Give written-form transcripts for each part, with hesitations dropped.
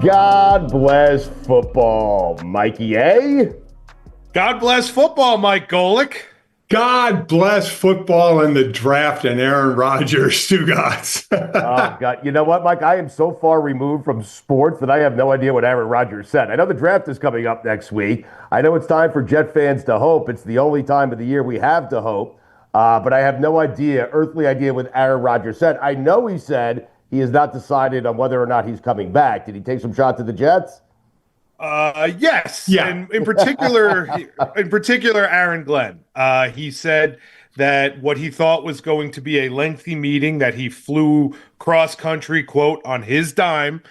God bless football, Mikey A. God bless football, Mike Golic. God bless football and the draft and Aaron Rodgers, Stugotz. Oh, God. You know what, Mike? I am so far removed from sports that I have no idea what Aaron Rodgers said. I know the draft is coming up next week. I know it's time for Jet fans to hope. It's the only time of the year we have to hope. But I have no earthly idea what Aaron Rodgers said. I know he said he has not decided on whether or not he's coming back. Did he take some shots at the Jets? Yes. Yeah. And in particular, Aaron Glenn. He said that what he thought was going to be a lengthy meeting that he flew cross country, quote, on his dime,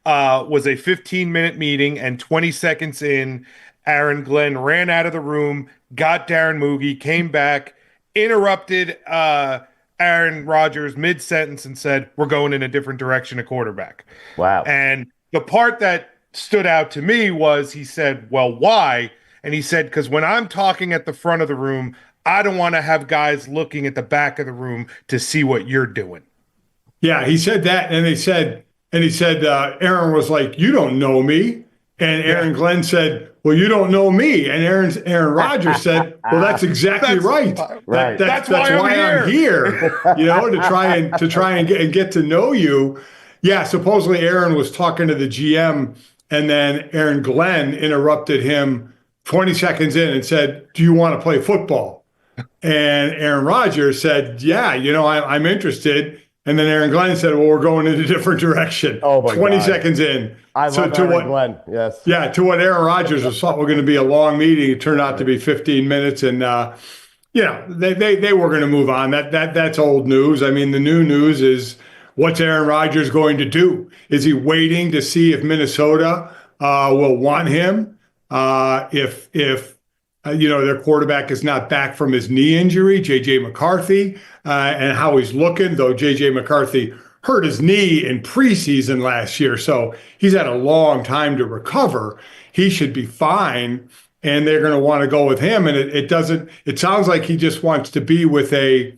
was a 15-minute meeting, and 20 seconds in, Aaron Glenn ran out of the room, got Darren Moogie, came back, interrupted Aaron Rodgers mid-sentence and said, "We're going in a different direction at quarterback." Wow. And the part that stood out to me was he said, "Well, why?" And he said, "Because when I'm talking at the front of the room, I don't want to have guys looking at the back of the room to see what you're doing." Yeah, he said that, and he said, Aaron was like, "You don't know me," and Aaron Glenn said, "Well, you don't know me," and Aaron Rodgers said, "Well, that's exactly right. Right. That's why I'm here. You know, to try and get to know you." Yeah, supposedly Aaron was talking to the GM. And then Aaron Glenn interrupted him 20 seconds in and said, "Do you want to play football?" And Aaron Rodgers said, "Yeah, I'm interested." And then Aaron Glenn said, "Well, we're going in a different direction." Oh, my 20 God. seconds in. I love Aaron Glenn, yes. Yeah, to what Aaron Rodgers was thought were going to be a long meeting, it turned out to be 15 minutes. And, they were going to move on. That's old news. I mean, the new news is, what's Aaron Rodgers going to do? Is he waiting to see if Minnesota will want him? If their quarterback is not back from his knee injury, J.J. McCarthy, and how he's looking, though J.J. McCarthy hurt his knee in preseason last year, so he's had a long time to recover. He should be fine, and they're going to want to go with him. And it sounds like he just wants to be with a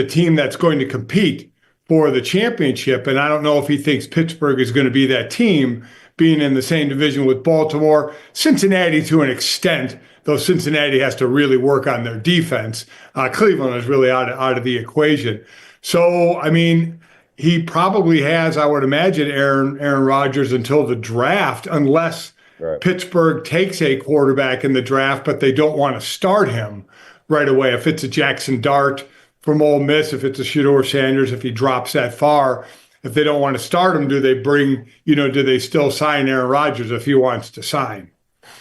team that's going to compete for the championship. And I don't know if he thinks Pittsburgh is going to be that team, being in the same division with Baltimore. Cincinnati to an extent, though Cincinnati has to really work on their defense. Cleveland is really out of the equation. So, I mean, he probably has, I would imagine, Aaron Rodgers until the draft, unless Pittsburgh takes a quarterback in the draft, but they don't want to start him right away. If it's a Jackson Dart from Ole Miss, if it's a Shedeur Sanders, if he drops that far, if they don't want to start him, do they still sign Aaron Rodgers if he wants to sign?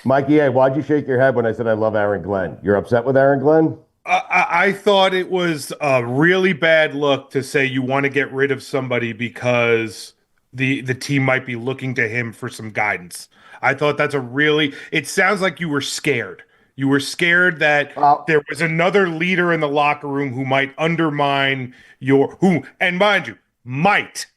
Mikey A., why'd you shake your head when I said I love Aaron Glenn? You're upset with Aaron Glenn? I thought it was a really bad look to say you want to get rid of somebody because the team might be looking to him for some guidance. I thought it sounds like you were scared. You were scared that there was another leader in the locker room who might undermine might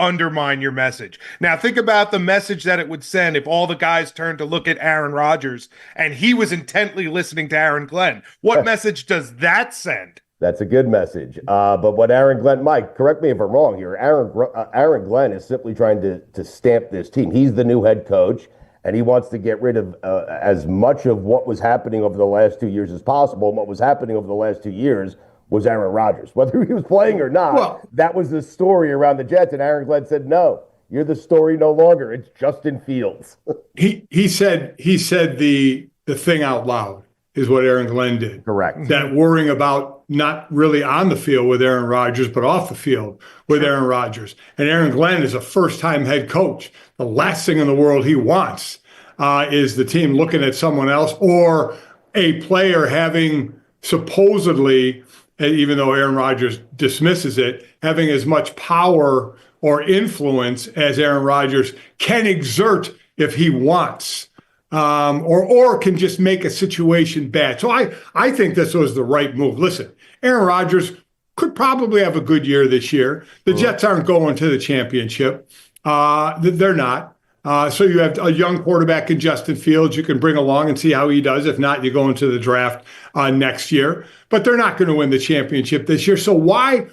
undermine your message. Now, think about the message that it would send if all the guys turned to look at Aaron Rodgers and he was intently listening to Aaron Glenn. What message does that send? That's a good message. But what Aaron Glenn, Mike, correct me if I'm wrong here, Aaron Glenn is simply trying to stamp this team. He's the new head coach, and he wants to get rid of as much of what was happening over the last 2 years as possible. And what was happening over the last 2 years was Aaron Rodgers. Whether he was playing or not, that was the story around the Jets. And Aaron Glenn said, "No, you're the story no longer. It's Justin Fields." He said the thing out loud is what Aaron Glenn did. Correct. That worrying about not really on the field with Aaron Rodgers, but off the field with Aaron Rodgers. And Aaron Glenn is a first-time head coach. The last thing in the world he wants is the team looking at someone else or a player having supposedly, even though Aaron Rodgers dismisses it, having as much power or influence as Aaron Rodgers can exert if he wants, or can just make a situation bad. So I think this was the right move. Listen, Aaron Rodgers could probably have a good year this year. The Jets aren't going to the championship. They're not. So you have a young quarterback in Justin Fields you can bring along and see how he does. If not, you go into the draft next year. But they're not going to win the championship this year. So why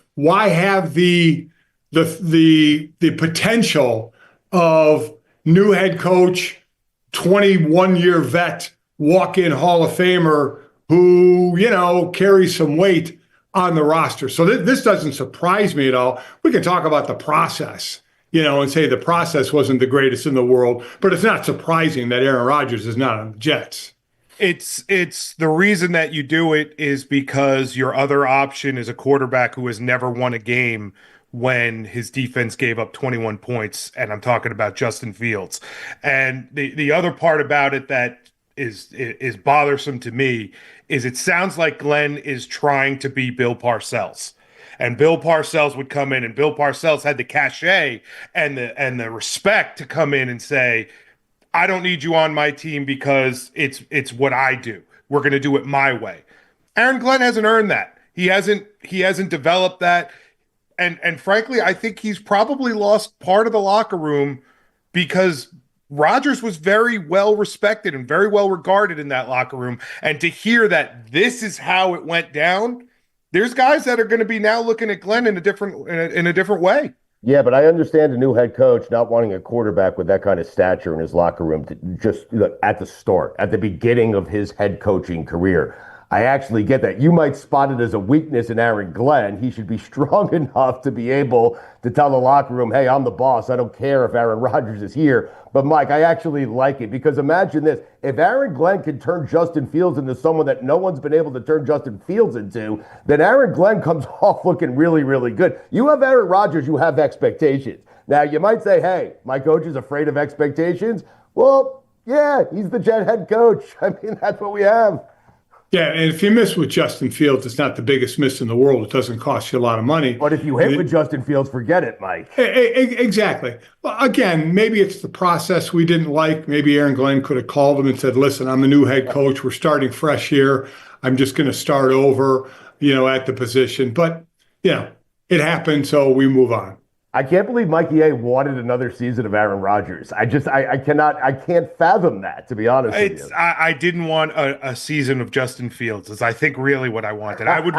have the potential of new head coach, 21-year vet, walk-in Hall of Famer who, carries some weight on the roster. So this doesn't surprise me at all. We can talk about the process, and say the process wasn't the greatest in the world, but it's not surprising that Aaron Rodgers is not on the Jets. It's the reason that you do it is because your other option is a quarterback who has never won a game when his defense gave up 21 points, and I'm talking about Justin Fields. And the other part about it that is bothersome to me is it sounds like Glenn is trying to be Bill Parcells. And Bill Parcells would come in, and Bill Parcells had the cachet and the respect to come in and say, I don't need you on my team because it's what I do. We're going to do it my way. Aaron Glenn hasn't earned that. He hasn't developed that. And frankly, I think he's probably lost part of the locker room because Rodgers was very well respected and very well regarded in that locker room. And to hear that this is how it went down, there's guys that are going to be now looking at Glenn in a different way. Yeah, but I understand a new head coach not wanting a quarterback with that kind of stature in his locker room just at the start, at the beginning of his head coaching career. I actually get that. You might spot it as a weakness in Aaron Glenn. He should be strong enough to be able to tell the locker room, hey, I'm the boss. I don't care if Aaron Rodgers is here. But, Mike, I actually like it because imagine this. If Aaron Glenn can turn Justin Fields into someone that no one's been able to turn Justin Fields into, then Aaron Glenn comes off looking really, really good. You have Aaron Rodgers, you have expectations. Now, you might say, hey, my coach is afraid of expectations. Well, yeah, he's the Jet head coach. I mean, that's what we have. Yeah, and if you miss with Justin Fields, it's not the biggest miss in the world. It doesn't cost you a lot of money. But if you hit with Justin Fields, forget it, Mike. Exactly. Well, again, maybe it's the process we didn't like. Maybe Aaron Glenn could have called him and said, listen, I'm the new head coach. We're starting fresh here. I'm just going to start over, at the position. But, it happened, so we move on. I can't believe Mikey A wanted another season of Aaron Rodgers. I can't fathom that, to be honest with you. I didn't want a season of Justin Fields. Is I think really what I wanted. I would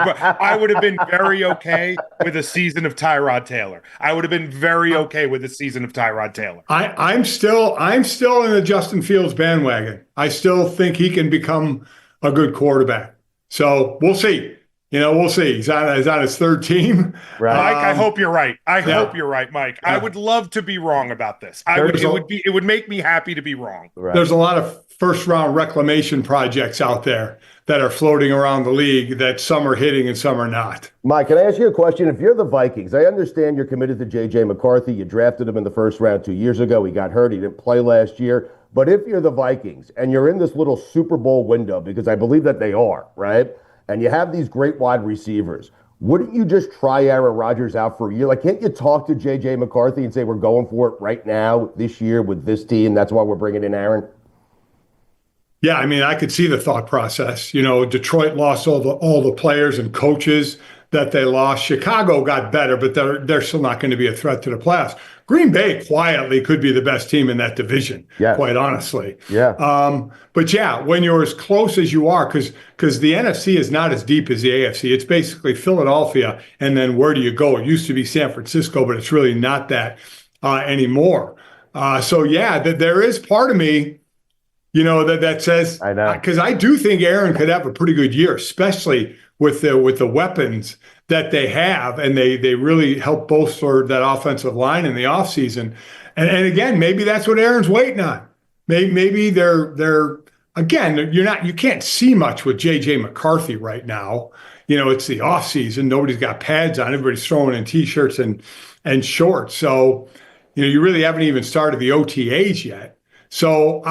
have been very okay with a season of Tyrod Taylor. I would have been very okay with a season of Tyrod Taylor. I'm still in the Justin Fields bandwagon. I still think he can become a good quarterback. So we'll see. We'll see. He's on his third team. Right. Mike, I hope you're right. I hope you're right, Mike. I would love to be wrong about this. It would make me happy to be wrong. Right. There's a lot of first-round reclamation projects out there that are floating around the league that some are hitting and some are not. Mike, can I ask you a question? If you're the Vikings, I understand you're committed to J.J. McCarthy. You drafted him in the first round 2 years ago. He got hurt. He didn't play last year. But if you're the Vikings and you're in this little Super Bowl window, because I believe that they are, right? And you have these great wide receivers, wouldn't you just try Aaron Rodgers out for a year? Like, can't you talk to J.J. McCarthy and say, we're going for it right now, this year with this team? That's why we're bringing in Aaron? Yeah, I mean, I could see the thought process. Detroit lost all the players and coaches that they lost. Chicago got better, but they're still not going to be a threat to the playoffs. Green Bay quietly could be the best team in that division, quite honestly. Yeah. But yeah, when you're as close as you are, because the NFC is not as deep as the AFC. It's basically Philadelphia, and then where do you go? It used to be San Francisco, but it's really not that anymore. So yeah, there is part of me, that says, I know, because I do think Aaron could have a pretty good year, especially with the weapons that they have, and they really help bolster that offensive line in the offseason. And again, maybe that's what Aaron's waiting on. Maybe they're again, you can't see much with J.J. McCarthy right now. It's the offseason. Nobody's got pads on. Everybody's throwing in T-shirts and shorts. So, you really haven't even started the OTAs yet. So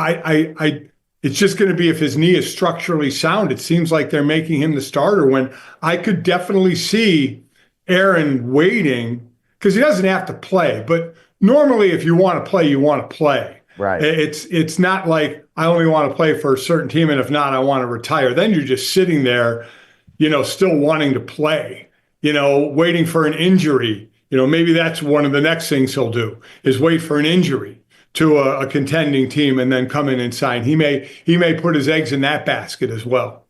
it's just going to be if his knee is structurally sound. It seems like they're making him the starter when I could definitely see Aaron waiting because he doesn't have to play. But normally if you want to play, you want to play. Right. It's not like I only want to play for a certain team, and if not, I want to retire. Then you're just sitting there, still wanting to play, waiting for an injury. Maybe that's one of the next things he'll do is wait for an injury to a contending team and then come in and sign. He may put his eggs in that basket as well.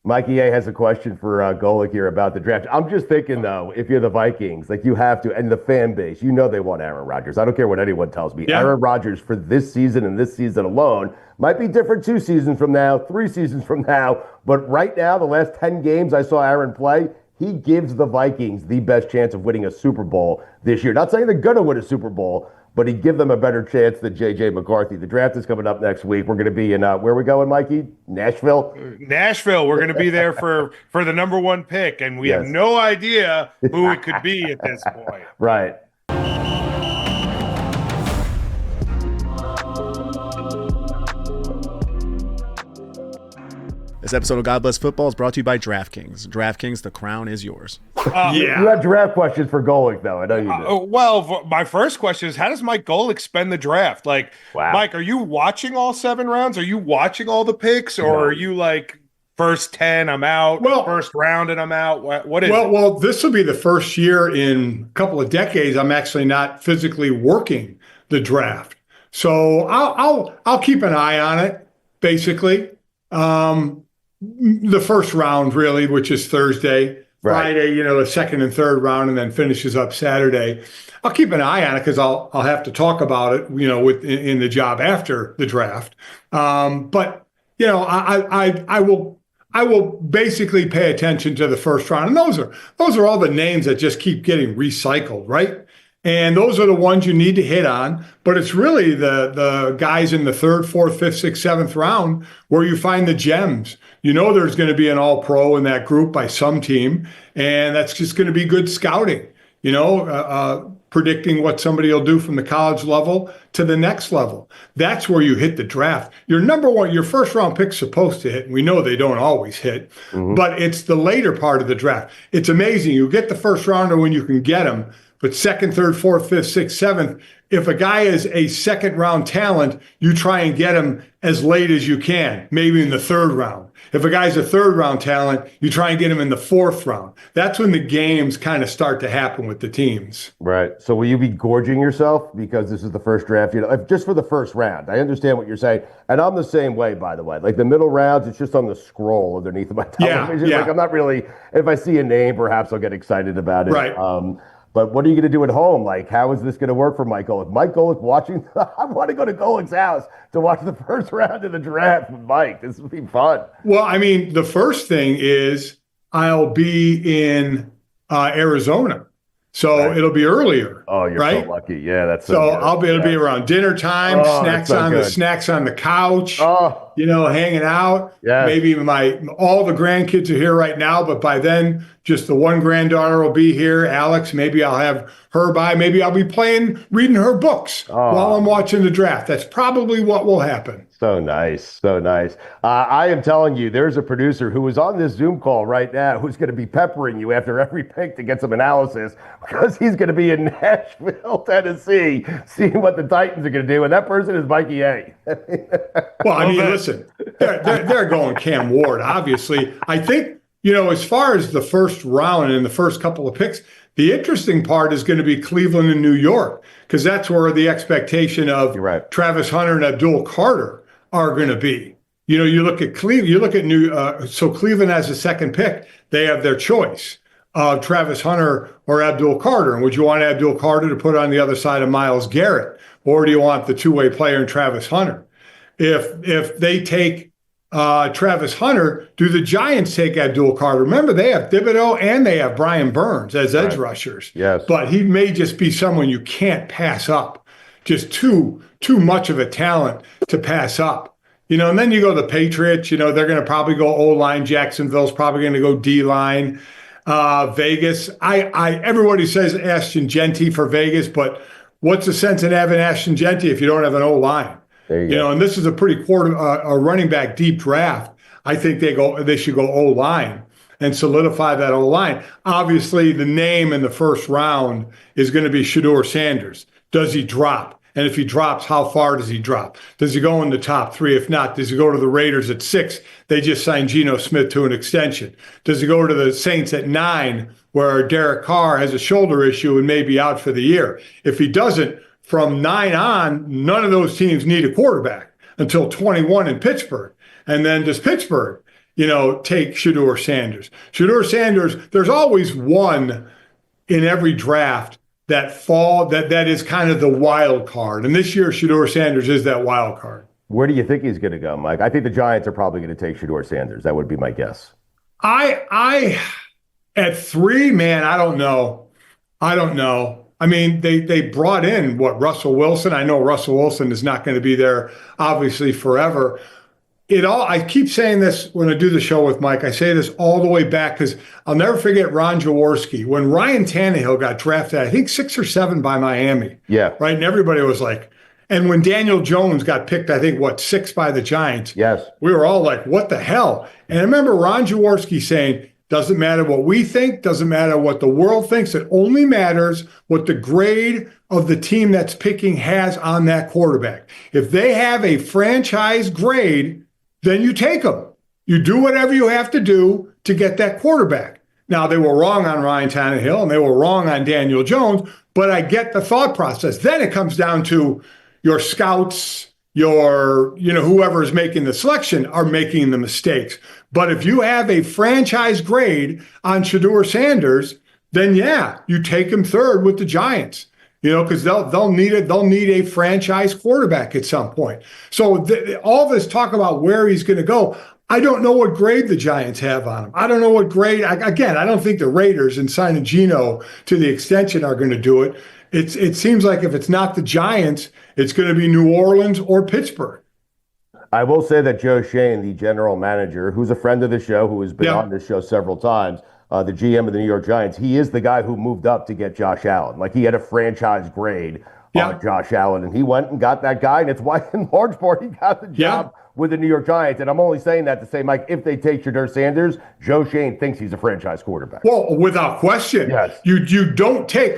Mikey A has a question for Golic here about the draft. I'm just thinking, though, if you're the Vikings, like you have to, and the fan base, they want Aaron Rodgers. I don't care what anyone tells me. Yeah. Aaron Rodgers for this season and this season alone might be different 2 seasons from now, 3 seasons from now. But right now, the last 10 games I saw Aaron play, he gives the Vikings the best chance of winning a Super Bowl this year. Not saying they're going to win a Super Bowl, but he'd give them a better chance than J.J. McCarthy. The draft is coming up next week. We're going to be in, where are we going, Mikey? Nashville? Nashville. We're going to be there for the number 1 pick, and we have no idea who it could be at this point. Right. This episode of God Bless Football is brought to you by DraftKings. DraftKings, the crown is yours. You have draft questions for Golic, though. I know you do. Well, my first question is, how does Mike Golic spend the draft? Like, wow. Mike, are you watching all 7 rounds? Are you watching all the picks? Or are you like, first 10, I'm out, first round, and I'm out? What is it? Well, this will be the first year in a couple of decades I'm actually not physically working the draft. So I'll keep an eye on it, basically. The first round, really, which is Thursday, Friday, the second and third round, and then finishes up Saturday. I'll keep an eye on it because I'll have to talk about it, in the job after the draft. But I will basically pay attention to the first round, and those are all the names that just keep getting recycled, right? And those are the ones you need to hit on. But it's really the guys in the 3rd, 4th, 5th, 6th, 7th round where you find the gems. There's going to be an all-pro in that group by some team, and that's just going to be good scouting, predicting what somebody will do from the college level to the next level. That's where you hit the draft. Your first round pick's supposed to hit, and we know they don't always hit, but it's the later part of the draft. It's amazing. You get the first rounder when you can get them, but 2nd, 3rd, 4th, 5th, 6th, 7th, if a guy is a 2nd round talent, you try and get him as late as you can, maybe in the 3rd round. If a guy's a 3rd round talent, you try and get him in the 4th round. That's when the games kind of start to happen with the teams. Right. So will you be gorging yourself because this is the first draft? Just for the first round. I understand what you're saying. And I'm the same way, by the way. Like the middle rounds, it's just on the scroll underneath my television. Yeah. Like I'm not really, if I see a name, perhaps I'll get excited about it. Right. But what are you going to do at home? Like, how is this going to work for Mike Golic? Mike Golic watching? I want to go to Golic's house to watch the first round of the draft with Mike. This would be fun. Well, I mean, the first thing is I'll be in Arizona. So it'll be earlier. Oh, you're so lucky. Yeah, that's so it'll be around dinner time, snacks on the couch, hanging out. Yeah. Maybe all the grandkids are here right now, but by then just the one granddaughter will be here, Alex. Maybe I'll have her by. Maybe I'll be reading her books while I'm watching the draft. That's probably what will happen. So nice. So nice. I am telling you, there's a producer who is on this Zoom call right now who's going to be peppering you after every pick to get some analysis because he's going to be in Nashville, Tennessee, seeing what the Titans are going to do. And that person is Mikey A. Well, I mean, listen, they're going Cam Ward, obviously. I think, as far as the first round and the first couple of picks, the interesting part is going to be Cleveland and New York, because that's where the expectation of Travis Hunter and Abdul Carter are going to be. You look at Cleveland, so Cleveland has a second pick. They have their choice of Travis Hunter or Abdul Carter. And would you want Abdul Carter to put on the other side of Myles Garrett? Or do you want the two-way player in Travis Hunter? If they take Travis Hunter, do the Giants take Abdul Carter? Remember, they have Thibodeau and they have Brian Burns as edge rushers. Yes. But he may just be someone you can't pass up. Just too much of a talent to pass up. And then you go to the Patriots, they're going to probably go O-line. Jacksonville's probably going to go D-line. Vegas, everybody says Ashton Genty for Vegas, but what's the sense in having Ashton Genty if you don't have an O-line? And this is a pretty a running back deep draft. I think they should go O-line and solidify that O-line. Obviously, the name in the first round is going to be Shedeur Sanders. Does he drop? And if he drops, how far does he drop? Does he go in the top 3? If not, does he go to the Raiders at 6? They just signed Geno Smith to an extension. Does he go to the Saints at 9, where Derek Carr has a shoulder issue and may be out for the year? If he doesn't, from 9 on, none of those teams need a quarterback until 21 in Pittsburgh. And then does Pittsburgh take Shedeur Sanders. Shedeur Sanders, there's always one in every draft that is kind of the wild card. And this year, Shedeur Sanders is that wild card. Where do you think he's going to go, Mike? I think the Giants are probably going to take Shedeur Sanders. That would be my guess. I at 3, man, I don't know. I mean, they brought in Russell Wilson. I know Russell Wilson is not going to be there, obviously, forever. I keep saying this when I do the show with Mike. I say this all the way back because I'll never forget Ron Jaworski. When Ryan Tannehill got drafted, I think 6 or 7 by Miami. Yeah. Right. And everybody was like, and when Daniel Jones got picked, I think, 6 by the Giants. Yes. We were all like, what the hell? And I remember Ron Jaworski saying, doesn't matter what we think, doesn't matter what the world thinks. It only matters what the grade of the team that's picking has on that quarterback. If they have a franchise grade, then you take them. You do whatever you have to do to get that quarterback. Now, they were wrong on Ryan Tannehill and they were wrong on Daniel Jones, but I get the thought process. Then it comes down to your scouts, whoever is making the selection are making the mistakes. But if you have a franchise grade on Shedeur Sanders, then yeah, you take him 3rd with the Giants. Because they'll need a franchise quarterback at some point. So all this talk about where he's going to go, I don't know what grade the Giants have on him. I don't know what grade. I don't think the Raiders and signing Geno to the extension are going to do it. It seems like if it's not the Giants, it's going to be New Orleans or Pittsburgh. I will say that Joe Schoen, the general manager, who's a friend of the show, who has been on this show several times, the GM of the New York Giants, he is the guy who moved up to get Josh Allen. Like, he had a franchise grade on Josh Allen, and he went and got that guy, and it's why, in large part, he got the job with the New York Giants. And I'm only saying that to say, Mike, if they take Shedeur Sanders, Joe Schoen thinks he's a franchise quarterback. Well, without question. Yes. You don't take,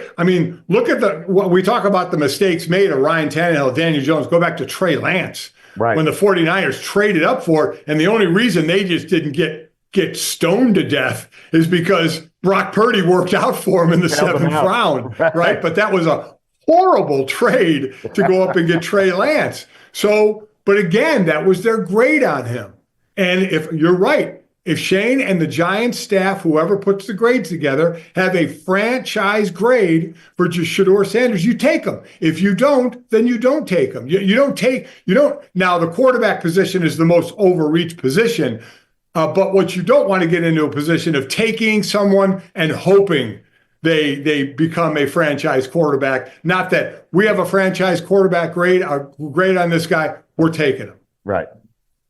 look at what we talk about, the mistakes made of Ryan Tannehill, Daniel Jones. Go back to Trey Lance. Right. When the 49ers traded up for it, and the only reason they just didn't get stoned to death is because Brock Purdy worked out for him in the 7th round, right? But that was a horrible trade to go up and get Trey Lance. So, but again, that was their grade on him. And if you're right, if Shane and the Giants staff, whoever puts the grades together, have a franchise grade for Shedeur Sanders, you take them. If you don't, then you don't take them. You don't. Now, the quarterback position is the most overreached position. But what you don't want to get into a position of taking someone and hoping they become a franchise quarterback. Not that we have a franchise quarterback grade on this guy, we're taking him. Right.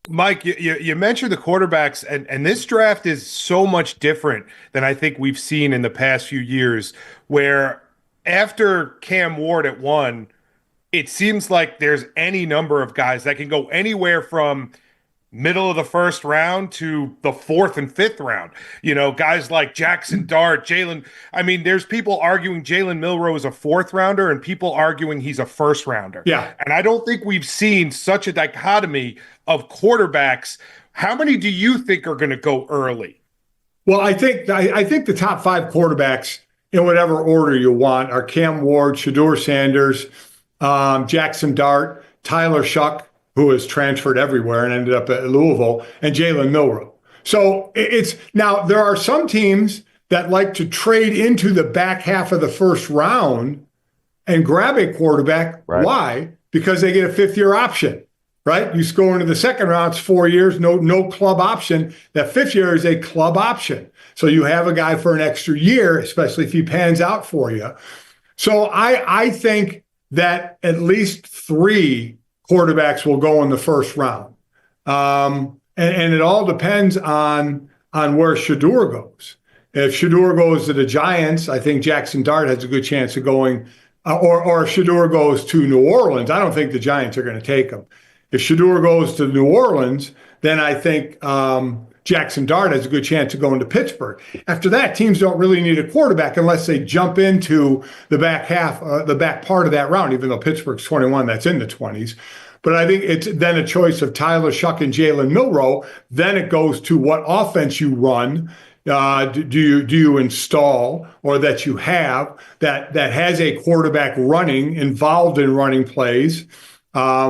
Mike, you mentioned the quarterbacks, and this draft is so much different than I think we've seen in the past few years, where after Cam Ward at 1, it seems like there's any number of guys that can go anywhere from middle of the 1st round to the 4th and 5th round. Guys like Jackson Dart, Jalen. There's people arguing Jalen Milroe is a 4th rounder and people arguing he's a 1st rounder. Yeah. And I don't think we've seen such a dichotomy of quarterbacks. How many do you think are going to go early? Well, I think the top 5 quarterbacks, in whatever order you want, are Cam Ward, Shedeur Sanders, Jackson Dart, Tyler Shuck, who has transferred everywhere and ended up at Louisville, and Jalen Milroe. So now there are some teams that like to trade into the back half of the 1st round and grab a quarterback. Right. Why? Because they get a 5th-year option, right? You go into the 2nd round, it's 4 years, no club option. That 5th year is a club option. So you have a guy for an extra year, especially if he pans out for you. So I think that at least 3 quarterbacks will go in the 1st round. And it all depends on where Shedeur goes. If Shedeur goes to the Giants, I think Jackson Dart has a good chance of going, or if Shedeur goes to New Orleans, I don't think the Giants are going to take him. If Shedeur goes to New Orleans, then I think Jackson Dart has a good chance of going to Pittsburgh. After that, teams don't really need a quarterback unless they jump into the back part of that round, even though Pittsburgh's 21, that's in the 20s. But I think it's then a choice of Tyler Shuck and Jalen Milroe. Then it goes to what offense you run. Do you install, or that you have that has a quarterback involved in running plays.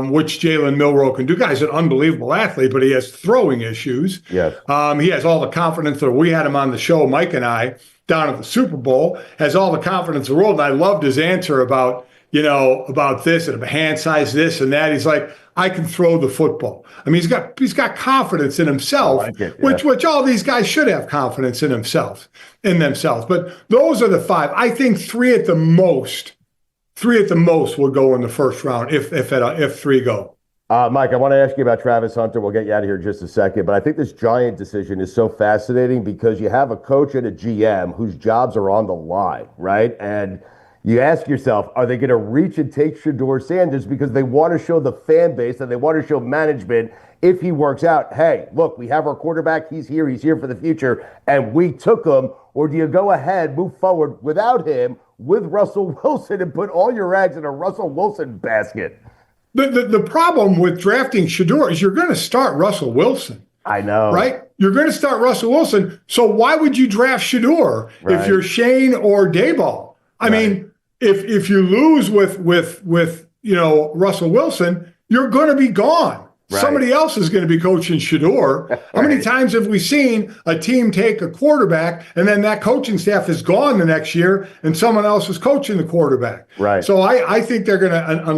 which Jalen Milroe can do. Guy's an unbelievable athlete, but he has throwing issues. Yes. He has all the confidence that we had him on the show, Mike and I, down at the Super Bowl, has all the confidence in the world. And I loved his answer about this and hand size this and that. He's like, I can throw the football. I mean, he's got confidence in himself, which all these guys should have confidence in themselves. But those are the five. I think three at the most will go in the first round if three go. Mike, I want to ask you about Travis Hunter. We'll get you out of here in just a second. But I think this Giant decision is so fascinating because you have a coach and a GM whose jobs are on the line, right? And you ask yourself, are they going to reach and take Shedeur Sanders because they want to show the fan base and they want to show management, if he works out, hey, look, we have our quarterback. He's here for the future, and we took him. Or do you go ahead, move forward without him, with Russell Wilson, and put all your eggs in a Russell Wilson basket? The problem with drafting Shedeur is you're going to start Russell Wilson. I know. Right? You're going to start Russell Wilson. So why would you draft Shedeur if you're Shane or Daboll? I mean, if you lose with Russell Wilson, you're going to be gone. Right. Somebody else is going to be coaching Shedeur. How many times have we seen a team take a quarterback and then that coaching staff is gone the next year and someone else is coaching the quarterback? Right. So I think they're going to,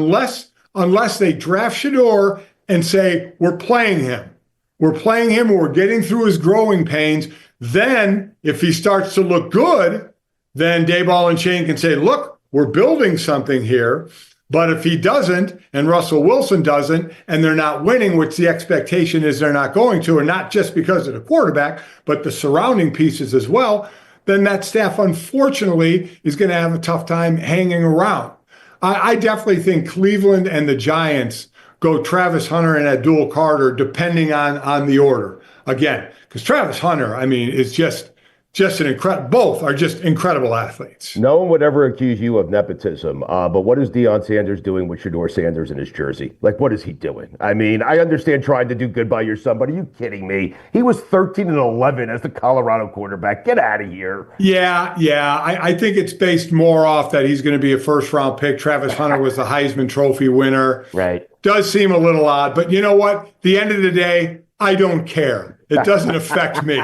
unless they draft Shedeur and say, we're playing him, we're getting through his growing pains. Then if he starts to look good, then Daboll and Shane can say, look, we're building something here. But if he doesn't, and Russell Wilson doesn't, and they're not winning, which the expectation is they're not going to, and not just because of the quarterback, but the surrounding pieces as well, then that staff, unfortunately, is going to have a tough time hanging around. I definitely think Cleveland and the Giants go Travis Hunter and Abdul Carter, depending on the order. Again, because Travis Hunter, I mean, is just an incredible, both are just incredible athletes. No one would ever accuse you of nepotism, but what is Deion Sanders doing with Shedeur Sanders in his jersey? Like, what is he doing? I mean, I understand trying to do good by your son, but are you kidding me? He was 13-11 as the Colorado quarterback. Get out of here. Yeah. I think it's based more off that he's going to be a first-round pick. Travis Hunter was the Heisman Trophy winner. Right. Does seem a little odd, but you know what? At the end of the day, I don't care. It doesn't affect me. You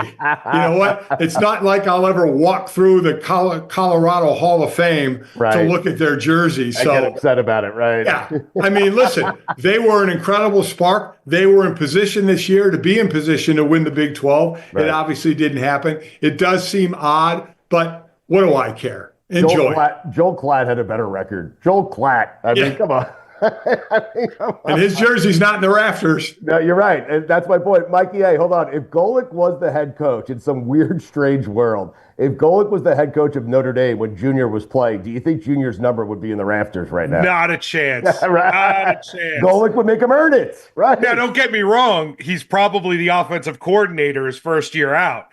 know what? It's not like I'll ever walk through the Colorado Hall of Fame to look at their jersey. So I get upset about it, right? Yeah. I mean, listen, they were an incredible spark. They were in position this year to be in position to win the Big 12. Right. It obviously didn't happen. It does seem odd, but what do I care? Enjoy. Joel Klatt had a better record. Joel Klatt. I mean, come on. And his jersey's not in the rafters. No, you're right. And that's my point. Mikey A, hold on. If Golic was the head coach in some weird, strange world, if Golic was the head coach of Notre Dame when Junior was playing, do you think Junior's number would be in the rafters right now? Not a chance. Right. Not a chance. Golic would make him earn it. Right. Now, don't get me wrong. He's probably the offensive coordinator his first year out.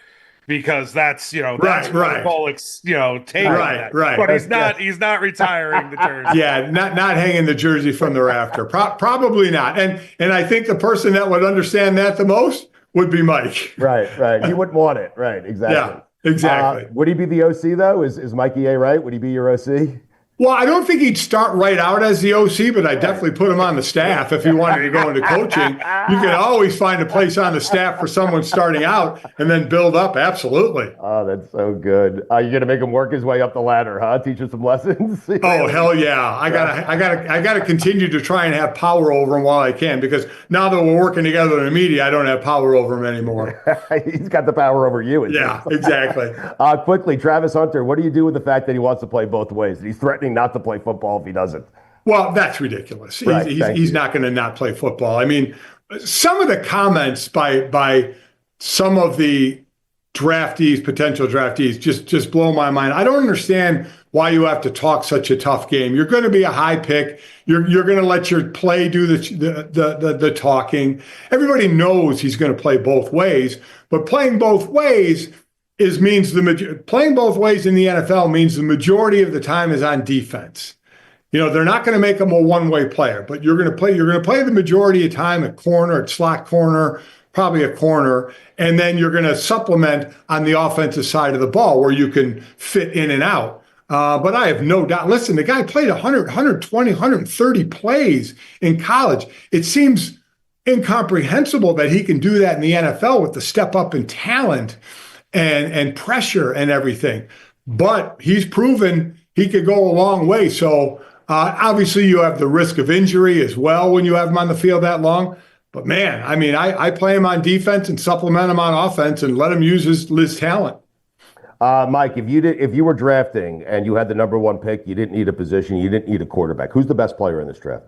Because that's Golic's take on that. Right. But he's not retiring the jersey. Yeah, not hanging the jersey from the rafter. Probably not. And I think the person that would understand that the most would be Mike. Right. He wouldn't want it. Right, exactly. Yeah, exactly. Would he be the OC though? Is Mikey A right? Would he be your OC? Well, I don't think he'd start right out as the OC, but I'd definitely put him on the staff if he wanted to go into coaching. You can always find a place on the staff for someone starting out and then build up. Absolutely. Oh, that's so good. You're gonna make him work his way up the ladder, huh? Teach him some lessons. Oh, hell yeah! I gotta continue to try and have power over him while I can, because now that we're working together in the media, I don't have power over him anymore. He's got the power over you. Yeah, exactly. Quickly, Travis Hunter. What do you do with the fact that he wants to play both ways? He's threatening not to play football if he doesn't. Well, that's ridiculous. He's not going to not play football. I mean, some of the comments by some of the potential draftees, just blow my mind. I don't understand why you have to talk such a tough game. You're going to be a high pick. You're going to let your play do the talking. Everybody knows he's going to play both ways, but playing both ways playing both ways in the NFL means the majority of the time is on defense. They're not going to make him a one-way player, but you're going to play the majority of time at corner, at slot corner, probably a corner, and then you're going to supplement on the offensive side of the ball where you can fit in and out. But I have no doubt. Listen, the guy played 100, 120, 130 plays in college. It seems incomprehensible that he can do that in the NFL with the step up in talent and pressure and everything. But he's proven he could go a long way. So obviously you have the risk of injury as well when you have him on the field that long. But man, I mean, I play him on defense and supplement him on offense and let him use his talent. Mike, if you were drafting and you had the number one pick, you didn't need a position, you didn't need a quarterback. Who's the best player in this draft?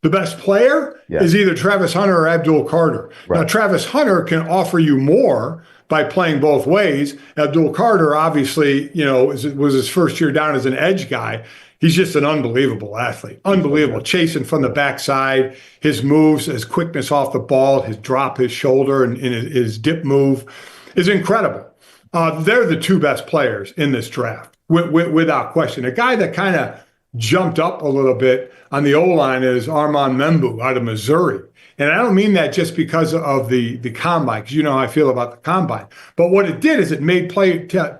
The best player is either Travis Hunter or Abdul Carter. Right. Now, Travis Hunter can offer you more by playing both ways. Abdul Carter, obviously, was his first year down as an edge guy. He's just an unbelievable athlete. Unbelievable. Chasing from the backside, his moves, his quickness off the ball, his drop, his shoulder, and his dip move is incredible. They're the two best players in this draft, without question. A guy that kind of jumped up a little bit on the O-line is Armand Membu out of Missouri. And I don't mean that just because of the combine, because you know how I feel about the combine. But what it did is it made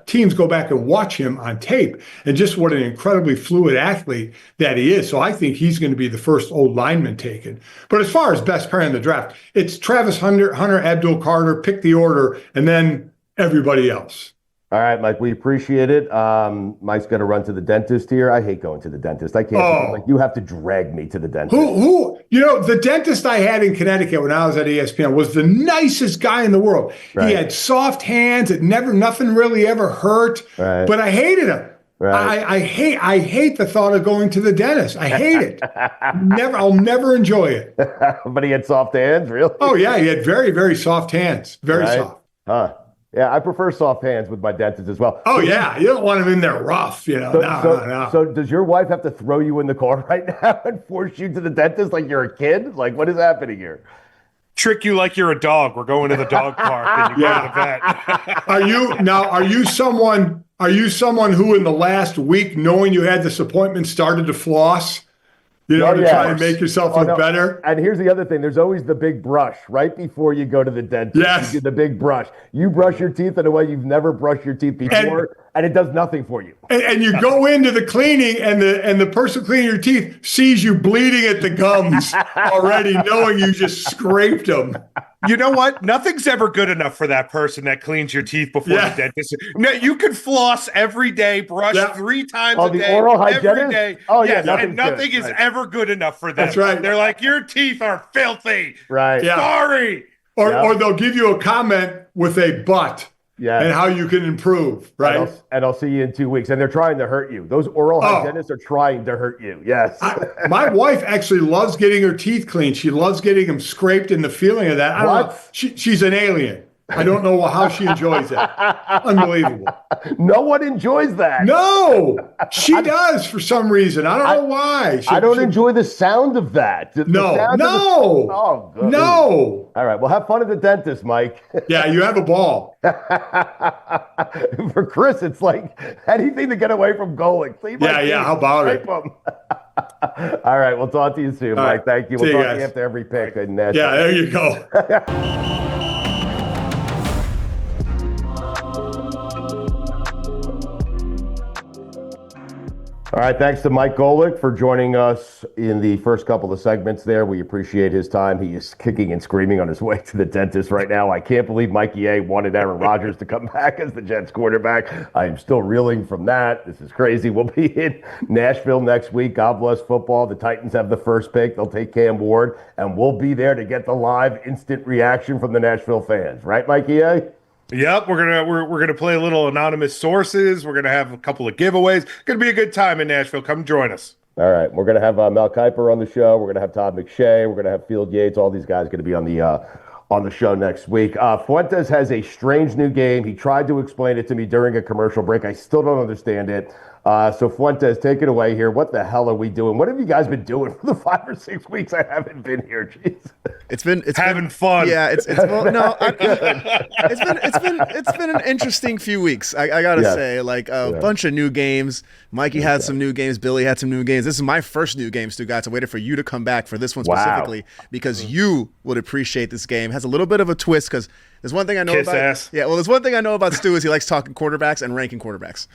teams go back and watch him on tape, and just what an incredibly fluid athlete that he is. So I think he's going to be the first old lineman taken. But as far as best player in the draft, it's Travis Hunter, Abdul Carter, pick the order, and then everybody else. All right, Mike, we appreciate it. Mike's got to run to the dentist here. I hate going to the dentist. I can't. Like, you have to drag me to the dentist. The dentist I had in Connecticut when I was at ESPN was the nicest guy in the world. Right. He had soft hands. Nothing really ever hurt. Right. But I hated him. Right. I hate the thought of going to the dentist. I hate it. I'll never enjoy it. But he had soft hands, really? Oh yeah, he had very, very soft hands. Very soft. Huh. Yeah, I prefer soft hands with my dentist as well. Oh, yeah. You don't want them in there rough, No. So does your wife have to throw you in the car right now and force you to the dentist like you're a kid? Like, what is happening here? Trick you like you're a dog. We're going to the dog park and you go to the vet. Are you someone who in the last week, knowing you had this appointment, started to floss? Try and make yourself look better. And here's the other thing. There's always the big brush right before you go to the dentist. Yes. You do the big brush. You brush your teeth in a way you've never brushed your teeth before, and it does nothing for you. And you go into the cleaning, and the person cleaning your teeth sees you bleeding at the gums already, knowing you just scraped them. You know what? Nothing's ever good enough for that person that cleans your teeth before the dentist. No, you can floss every day, brush 3 times a day, oral every day. Oh, yes, and nothing is ever good enough for them. That's right. They're like, your teeth are filthy. Right. Yeah. Sorry. Or they'll give you a comment with a but. Yeah. And how you can improve, right? And I'll see you in 2 weeks. And they're trying to hurt you. Those oral hygienists are trying to hurt you. Yes. My wife actually loves getting her teeth cleaned. She loves getting them scraped and the feeling of that. I don't know. She's an alien. I don't know how she enjoys that. Unbelievable. No one enjoys that. No, she does for some reason. I don't know why. I don't enjoy the sound of that. No. Oh, good. No. All right. Well, have fun at the dentist, Mike. Yeah, you have a ball. For Chris, it's like anything to get away from Golic. Yeah. How about it? All right. We'll talk to you soon, Mike. Right. Thank you. We'll talk to you after every pick. Yeah, there you go. All right, thanks to Mike Golic for joining us in the first couple of segments there. We appreciate his time. He is kicking and screaming on his way to the dentist right now. I can't believe Mikey A wanted Aaron Rodgers to come back as the Jets quarterback. I am still reeling from that. This is crazy. We'll be in Nashville next week. God bless football. The Titans have the first pick. They'll take Cam Ward, and we'll be there to get the live instant reaction from the Nashville fans. Right, Mikey A? Yep, we're gonna play a little anonymous sources. We're gonna have a couple of giveaways. Gonna be a good time in Nashville. Come join us. All right, we're gonna have Mel Kiper on the show. We're gonna have Todd McShay. We're gonna have Field Yates. All these guys gonna be on the show next week. Fuentes has a strange new game. He tried to explain it to me during a commercial break. I still don't understand it. So Fuentes, take it away here. What the hell are we doing? What have you guys been doing for the 5 or 6 weeks I haven't been here? Jeez. It's having fun. Yeah, it's been an interesting few weeks. I gotta say, like a bunch of new games. Mikey had some new games. Billy had some new games. This is my first new game, Stugotz. I waited for you to come back for this one specifically because you would appreciate this game. It has a little bit of a twist because there's one thing I know Kiss about. Ass. Yeah, well, there's one thing I know about Stu is he likes talking quarterbacks and ranking quarterbacks.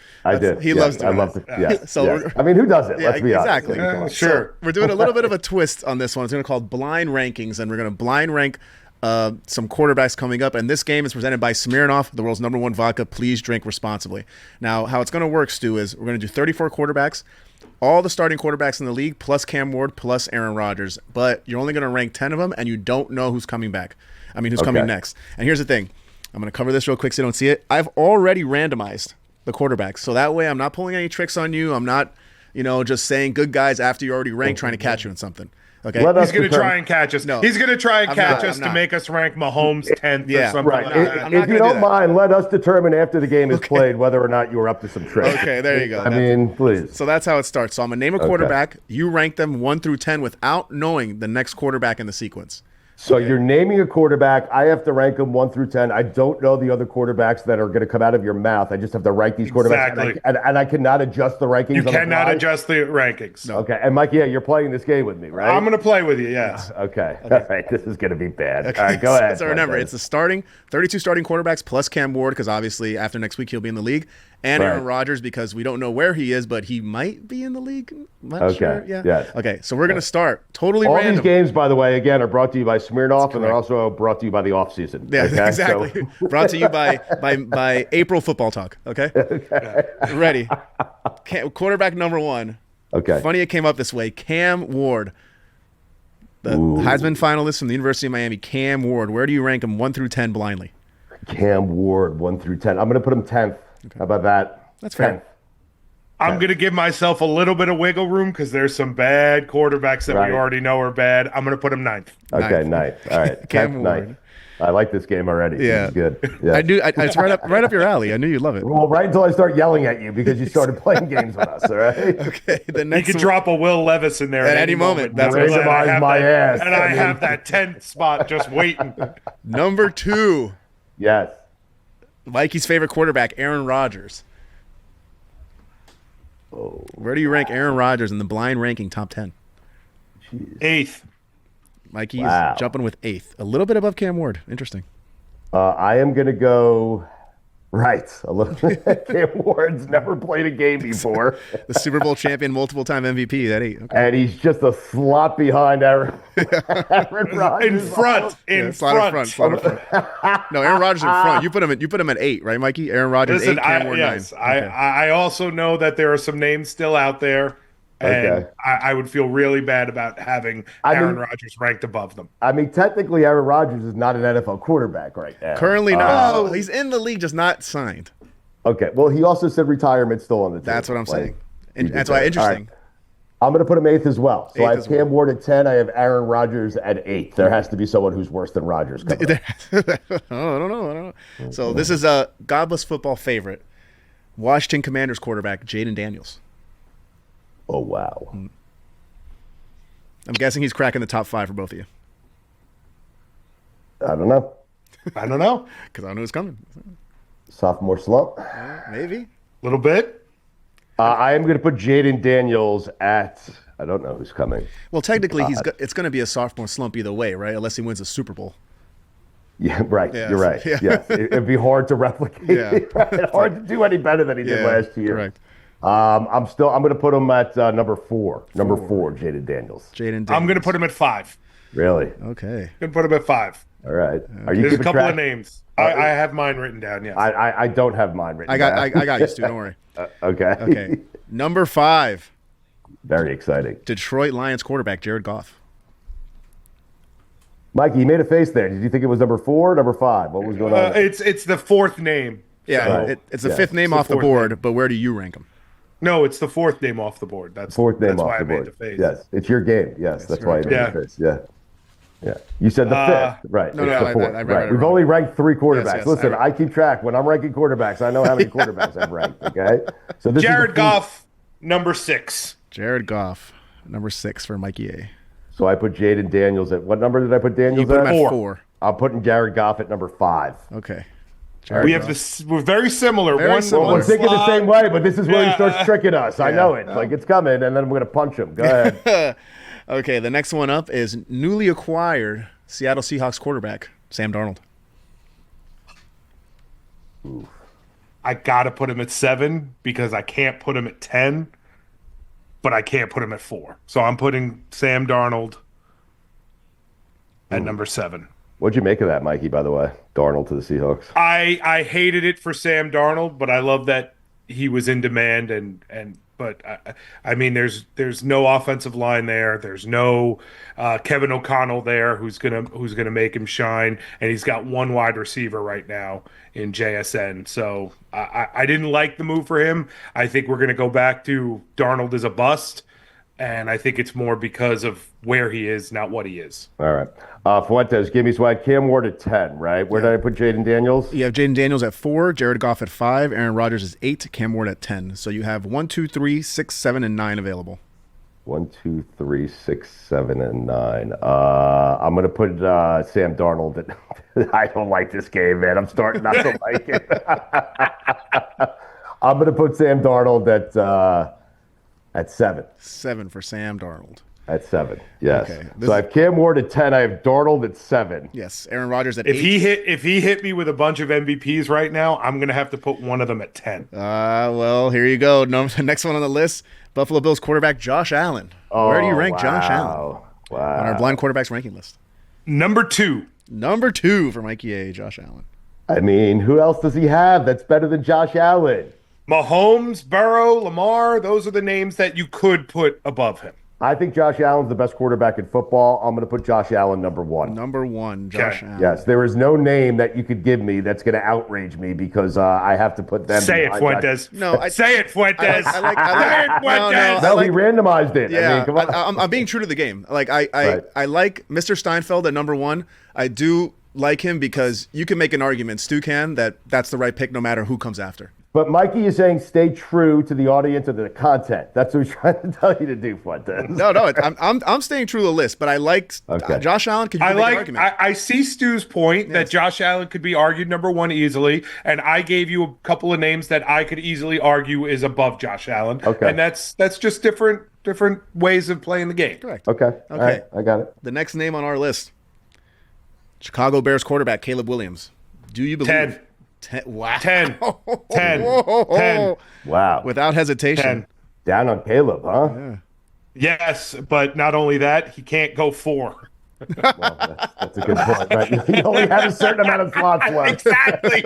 He loves doing I love that. it. So I mean, who doesn't? Let's be honest. Exactly. Sure. So we're doing a little bit of a twist on this one. It's going to be called blind rankings, and we're going to blind rank some quarterbacks coming up. And this game is presented by Smirnoff, the world's #1 vodka. Please drink responsibly. Now, how it's going to work, Stu, is we're going to do 34 quarterbacks, all the starting quarterbacks in the league, plus Cam Ward, plus Aaron Rodgers. But you're only going to rank 10 of them, and you don't know who's coming back. Who's coming next. And here's the thing. I'm going to cover this real quick so you don't see it. I've already randomized the quarterbacks. So that way I'm not pulling any tricks on you. I'm not, just saying good guys after you already ranked trying to catch you in something. Okay. He's going to try and catch us. No. He's going to try and catch us to make us rank Mahomes 10th or something like that. If you don't mind, let us determine after the game is played whether or not you were up to some tricks. Okay, there you go. I mean, please. So that's how it starts. So I'm going to name a quarterback. You rank them 1 through 10 without knowing the next quarterback in the sequence. So you're naming a quarterback. I have to rank them 1 through 10. I don't know the other quarterbacks that are going to come out of your mouth. I just have to rank these quarterbacks. Exactly. And I cannot adjust the rankings. You cannot adjust the rankings. No. Okay. And Mikey, you're playing this game with me, right? I'm going to play with you, yes. Okay. All right. This is going to be bad. Okay. All right. Go ahead. So remember, it's the 32 starting quarterbacks plus Cam Ward, because obviously after next week he'll be in the league, and Aaron Rodgers, because we don't know where he is, but he might be in the league. Not sure. Yeah. Yes. Okay. So we're going to start totally All random. these games, by the way, again, are brought to you by Smirnoff, and they're also brought to you by the off season. Yeah, okay? exactly. So. Brought to you by April Football Talk. Okay. Ready. Quarterback number 1. Okay. Funny it came up this way. Cam Ward, the Heisman finalist from the University of Miami. Cam Ward. Where do you rank him 1 through 10 blindly? Cam Ward 1 through 10. I'm going to put him 10th. Okay. How about that? That's fair. 10th. I'm going to give myself a little bit of wiggle room because there's some bad quarterbacks that we already know are bad. I'm going to put him 9th. Okay, 9th. All right. Cam Ward. 9th. I like this game already. Yeah. This is good. Yeah. I do. It's right up your alley. I knew you'd love it. Well, right until I start yelling at you because you started playing games with us, all right? Okay. The You next could drop a Will Levis in there at any moment. That's what I have my ass. And I have that 10th spot just waiting. Number 2. Yes. Mikey's favorite quarterback, Aaron Rodgers. Oh. Where do you rank Aaron Rodgers in the blind ranking top 10? 8th. Mikey is jumping with 8th. A little bit above Cam Ward. Interesting. I am going to go a little. Cam Ward's never played a game before. The Super Bowl champion, multiple-time MVP. That 8. Okay. And he's just a slot behind Aaron Rodgers. In front. No, Aaron Rodgers in front. You put him at 8, right, Mikey? Aaron Rodgers 8, Cam Ward 9. Yes, okay. I also know that there are some names still out there. And I would feel really bad about having Aaron Rodgers ranked above them. I mean, technically, Aaron Rodgers is not an NFL quarterback right now. Currently not. He's in the league, just not signed. Okay. Well, he also said retirement's still on the table. That's what I'm saying. And that's why interesting. Right. I'm going to put him 8th as well. So I have Cam Ward at 10. I have Aaron Rodgers at 8. There has to be someone who's worse than Rodgers coming up. I don't know. So this is a godless football favorite. Washington Commanders quarterback, Jaden Daniels. Oh, wow. I'm guessing he's cracking the top 5 for both of you. I don't know. Because I don't know who's coming. Sophomore slump? Maybe. A little bit. I am going to put Jaden Daniels at, I don't know who's coming. Well, technically, it's going to be a sophomore slump either way, right? Unless he wins a Super Bowl. Yeah, right. Yes. You're right. Yeah. Yes. It'd be hard to replicate. Yeah. Right? Hard to do any better than he did last year. Correct. I'm going to put him at number 4. Number 4, Jaden Daniels. I'm going to put him at 5. Really? Okay. I'm going to put him at 5. All right. Are you There's a keeping couple track? of names. I have mine written down, yes. I don't have mine written down. I got you, Stu. Don't worry. Okay. Okay. Number 5. Very exciting. Detroit Lions quarterback, Jared Goff. Mikey, you made a face there. Did you think it was number 4 or number 5? What was going on? It's the 4th name. Yeah, So, it's the 5th name off the board, but where do you rank him? No, it's the 4th name off the board. That's 4th name off why the I made board. the face. Yes, it's your game. Yes, that's why I made the face. Yeah. Yeah. You said the 5th. Right. No, it's no, the 4th. I read right. it We've wrong. only ranked 3 quarterbacks. Yes, Listen, I keep track. When I'm ranking quarterbacks, I know how many quarterbacks I've ranked. Okay. So this Jared is Goff, number 6. Jared Goff, number 6 for Mikey A. So I put Jaden Daniels at what number did I put Daniels You put him at? at 4. 4. I'm putting Jared Goff at number 5. Okay. We have this. We're very similar. Very similar. We're thinking the same way, but this is where he Yeah. starts tricking us. I know it. Like, it's coming, and then I'm going to punch him. Go ahead. Okay, the next one up is newly acquired Seattle Seahawks quarterback, Sam Darnold. I gotta put him at 7 because I can't put him at 10, but I can't put him at 4. So I'm putting Sam Darnold at number 7. What'd you make of that, Mikey, by the way? Darnold to the Seahawks. I hated it for Sam Darnold, but I love that he was in demand but I mean there's no offensive line there. There's no Kevin O'Connell there who's gonna make him shine, and he's got one wide receiver right now in JSN. So I didn't like the move for him. I think we're gonna go back to Darnold as a bust, and I think it's more because of where he is, not what he is. All right. Fuentes, give me swag. Cam Ward at 10, right? Where did I put Jaden Daniels? You have Jaden Daniels at 4, Jared Goff at 5, Aaron Rodgers is 8, Cam Ward at 10. So you have 1, 2, 3, 6, 7, and 9 available. 1, 2, 3, 6, 7, and 9. I'm going to put Sam Darnold at... I don't like this game, man. I'm starting not to like it. I'm going to put Sam Darnold at 7. 7 for Sam Darnold. At 7, yes. Okay. So I have Cam Ward at 10. I have Darnold at 7. Yes, Aaron Rodgers at If 8. if he hit me with a bunch of MVPs right now, I'm gonna have to put one of them at 10. Well, here you go. The next one on the list, Buffalo Bills quarterback Josh Allen. Where do you rank Josh Allen Wow. on our blind quarterbacks ranking list? Number 2. Number 2 for Mikey A, Josh Allen. I mean, who else does he have that's better than Josh Allen? Mahomes, Burrow, Lamar, those are the names that you could put above him. I think Josh Allen's the best quarterback in football. I'm going to put Josh Allen number 1. Number 1, Josh Okay. Allen. Yes, there is no name that you could give me that's going to outrage me because I have to put them. Say it, behind Fuentes. No, say it, Fuentes. I like Say it, Fuentes. No, he randomized it. Yeah, I mean, come on. I'm being true to the game. Like I Right. like Mr. Steinfeld at number 1. I do like him because you can make an argument, Stu can, that's the right pick no matter who comes after. But Mikey is saying stay true to the audience and the content. That's what he's trying to tell you to do, Fuentes. No, I'm staying true to the list, but I like Josh Allen. Could you make an argument? I see Stu's point that Josh Allen could be argued number 1 easily, and I gave you a couple of names that I could easily argue is above Josh Allen. Okay. And that's just different ways of playing the game. Correct. Okay. All right, I got it. The next name on our list, Chicago Bears quarterback Caleb Williams. Do you believe? 10. 10. Wow. 10. 10. Whoa. 10. Wow. Without hesitation. 10. Down on Caleb, huh? Yeah. Yes, but not only that, he can't go 4. Well, that's a good point, right? You only have a certain amount of slots left. Exactly.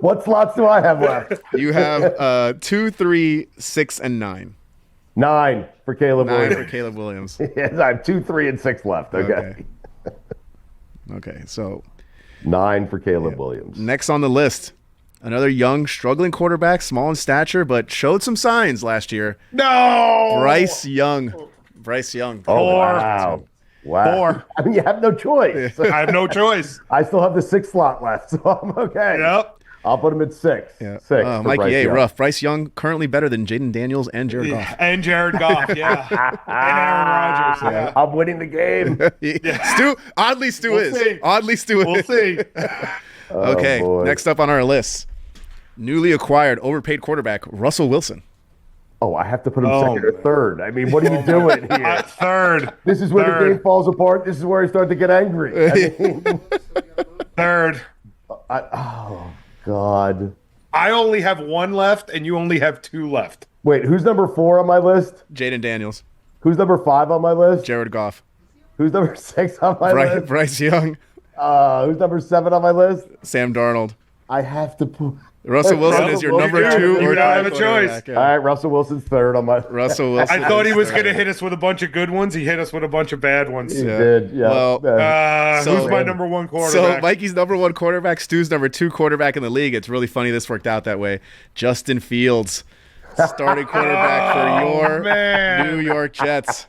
What slots do I have left? You have 2, 3, 6, and 9. 9 for Caleb 9 Williams. for Caleb Williams. Yes, I have 2, 3, and 6 left. Okay. Okay, so 9 for Caleb Williams. next on the list, another young, struggling quarterback, small in stature, but showed some signs last year. No. Bryce Young. Bryce Young. Oh, 4. wow. Wow. 4. I mean, you have no choice. I have no choice. I still have the 6th slot left, so I'm okay. Yep. I'll put him at 6. Yeah. 6. for Mikey Bryce A, Young. rough. Bryce Young currently better than Jaden Daniels and Jared Goff. And Jared Goff, yeah. And Aaron Rodgers, yeah. I'm winning the game. Stu We'll is. see. Oddly Stu We'll is. see. Okay, boy. next up on our list, newly acquired, overpaid quarterback Russell Wilson. Oh, I have to put him Oh. second or third. I mean, what are you doing here? Third. This is where the Third. game falls apart. This is where I start to get angry. I mean, Third. oh, God. I only have 1 left, and you only have 2 left. Wait, who's number 4 on my list? Jaden Daniels, Who's number 5 on my list? Jared Goff, Who's number 6 on my list? Bryce Young, Who's number 7 on my list? Sam Darnold. I have to put. Russell Wilson is your Wilson. number 2 You or don't have 3 a choice. quarterback, yeah. All right, Russell Wilson's 3rd on my. Russell Wilson. I thought he is was third. going to hit us with a bunch of good ones. He hit us with a bunch of bad ones. He did, yeah. Well, So- Who's my number 1 So quarterback? Mikey's number 1 quarterback, Stu's number 2 quarterback in the league. It's really funny this worked out that way. Justin Fields, starting quarterback for your man. New York Jets.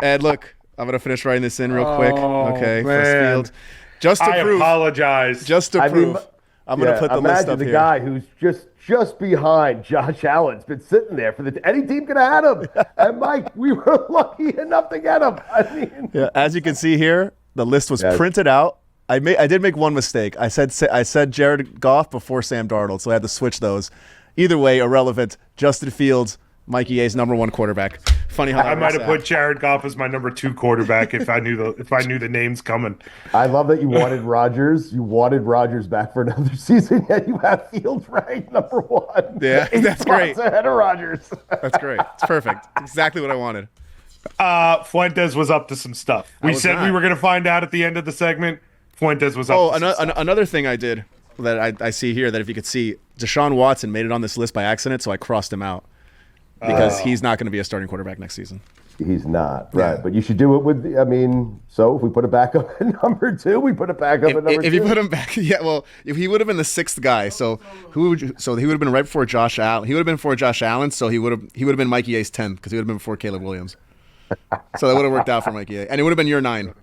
And look, I'm gonna finish writing this in real quick. Okay, for man. Fields, just to I prove, apologize. just to I mean, prove, I'm gonna put the list imagine up the here. guy who's just just behind Josh Allen. It's been sitting there for any team could have had him. And Mike, we were lucky enough to get him. I mean, Yeah, as you can see here, the list was printed out. I did make one mistake. I said Jared Goff before Sam Darnold, so I had to switch those. Either way, irrelevant. Justin Fields, Mikey A's number 1 quarterback. Funny how I might have put Jared Goff as my number 2 quarterback if I knew the names coming. I love that you wanted Rodgers. You wanted Rodgers back for another season, yet you have Fields ranked number 1. Yeah, that's great. Ahead of Rodgers. That's great. It's perfect. Exactly what I wanted. Fuentes was up to some stuff. We said we were going to find out at the end of the segment. Fuentes was up to some stuff. Another thing I did that I see here that if you could see, Deshaun Watson made it on this list by accident, so I crossed him out because he's not going to be a starting quarterback next season. He's not, right. But you should do it with, so if we put it back up at number 2, we put it back up at number 2. If you put him back, if he would have been the 6th guy, so he would have been right before Josh Allen. He would have been before Josh Allen, so he would have been Mikey A's 10th because he would have been before Caleb Williams. So that would have worked out for Mikey A. And it would have been your 9.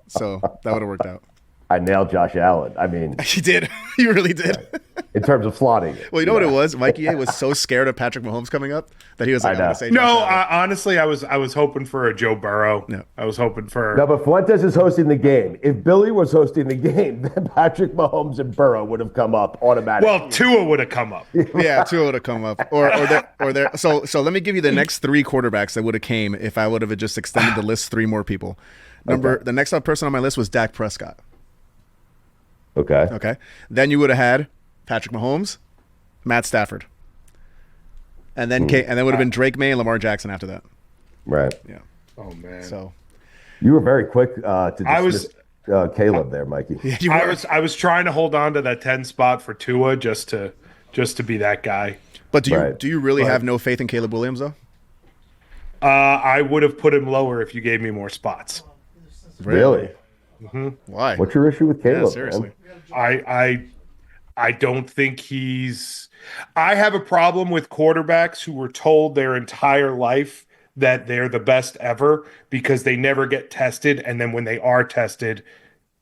So that would have worked out. I nailed Josh Allen. I mean, he did. He really did. In terms of slotting it. Well, you know what it was? Mikey A was so scared of Patrick Mahomes coming up that he was like, I'm going to say Josh Allen. Honestly, I was hoping for a Joe Burrow. No. I was hoping for. No, but Fuentes is hosting the game. If Billy was hosting the game, then Patrick Mahomes and Burrow would have come up automatically. Well, Tua would have come up. Yeah, Tua would have come up. Or there. So let me give you the next 3 quarterbacks that would have came if I would have just extended the list 3 more people. The next up person on my list was Dak Prescott. Okay. Then you would have had Patrick Mahomes, Matt Stafford, and then would have been Drake May and Lamar Jackson after that. Right. Yeah. Oh man. So you were very quick to dismiss Caleb there, Mikey. Yeah, I was trying to hold on to that 10 spot for Tua just to be that guy. But do you really have no faith in Caleb Williams though? I would have put him lower if you gave me more spots. Really? Mm-hmm. Why? What's your issue with Caleb? Yeah, seriously. I don't think he's. I have a problem with quarterbacks who were told their entire life that they're the best ever because they never get tested, and then when they are tested,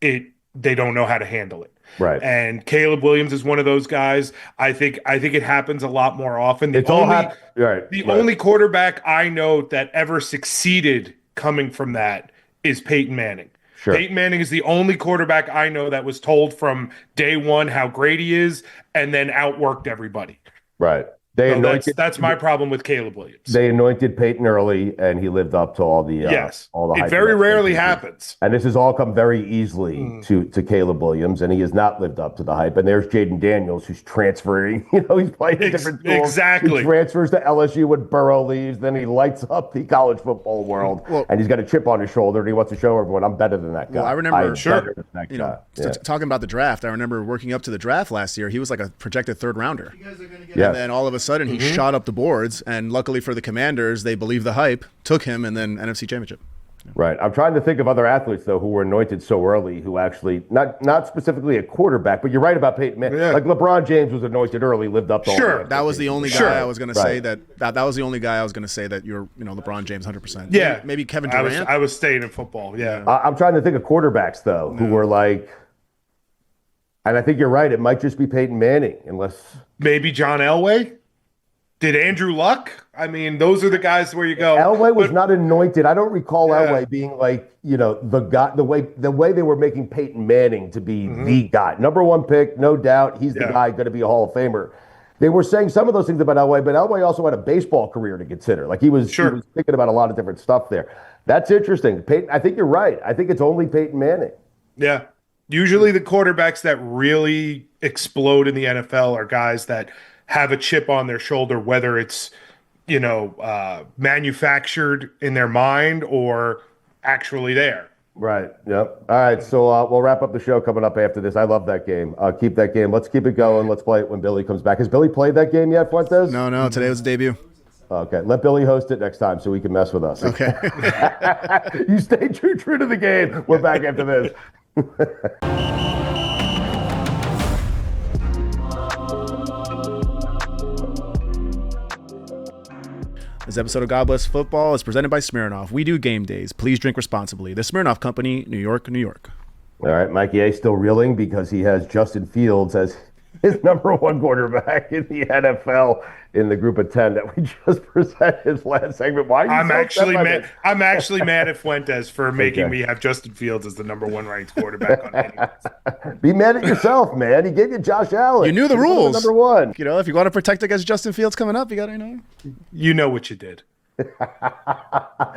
they don't know how to handle it. Right. And Caleb Williams is one of those guys. I think it happens a lot more often. The only quarterback I know that ever succeeded coming from that is Peyton Manning. Sure. Peyton Manning is the only quarterback I know that was told from day one how great he is and then outworked everybody. Right. That's my problem with Caleb Williams. They anointed Peyton early, and he lived up to all the It very rarely happens. And this has all come very easily to Caleb Williams, and he has not lived up to the hype. And there's Jaden Daniels, who's transferring. He's playing in different schools. Exactly. He transfers to LSU when Burrow leaves. Then he lights up the college football world, and he's got a chip on his shoulder, and he wants to show everyone, I'm better than that guy. Well, I remember, talking about the draft, I remember working up to the draft last year. He was like a projected 3rd rounder. Yeah. And then all of a sudden, he shot up the boards, and luckily for the Commanders, they believed the hype, took him, and then NFC Championship. Right. I'm trying to think of other athletes, though, who were anointed so early, who actually, not specifically a quarterback, but you're right about Peyton Manning. Yeah. Like LeBron James was anointed early, lived up to all the that was the only guy I was going to say that was the only guy I was going to say that you're, LeBron James 100%. Yeah. Maybe Kevin Durant. I was staying in football, yeah. I'm trying to think of quarterbacks, though, who were like, and I think you're right, it might just be Peyton Manning, unless. Maybe John Elway? Did Andrew Luck? I mean, those are the guys where you go. Elway was not anointed. I don't recall Elway being like, the guy. The way they were making Peyton Manning to be the guy, number 1 pick, no doubt. He's the guy going to be a Hall of Famer. They were saying some of those things about Elway, but Elway also had a baseball career to consider. Like he was thinking about a lot of different stuff there. That's interesting. Peyton, I think you're right. I think it's only Peyton Manning. Yeah. Usually the quarterbacks that really explode in the NFL are guys that have a chip on their shoulder, whether it's, manufactured in their mind or actually there. Right. Yep. All right. So we'll wrap up the show coming up after this. I love that game. Keep that game. Let's keep it going. Let's play it when Billy comes back. Has Billy played that game yet, Fuentes? No. Today was the debut. Okay. Let Billy host it next time so he can mess with us. Okay. You stay true to the game. We're back after this. This episode of God Bless Football is presented by Smirnoff. We do game days. Please drink responsibly. The Smirnoff Company, New York, New York. All right, Mikey A still reeling because he has Justin Fields as is number one quarterback in the NFL in the group of 10 that we just presented last segment. Why are you I'm so actually upset by mad. this? I'm actually mad at Fuentes for making Okay. me have Justin Fields as the number one ranked quarterback on any. Be mad at yourself, man. He gave you Josh Allen. You knew the He put him at rules. Number one. You know, if you want to protect against Justin Fields coming up, you got to, You know what you did.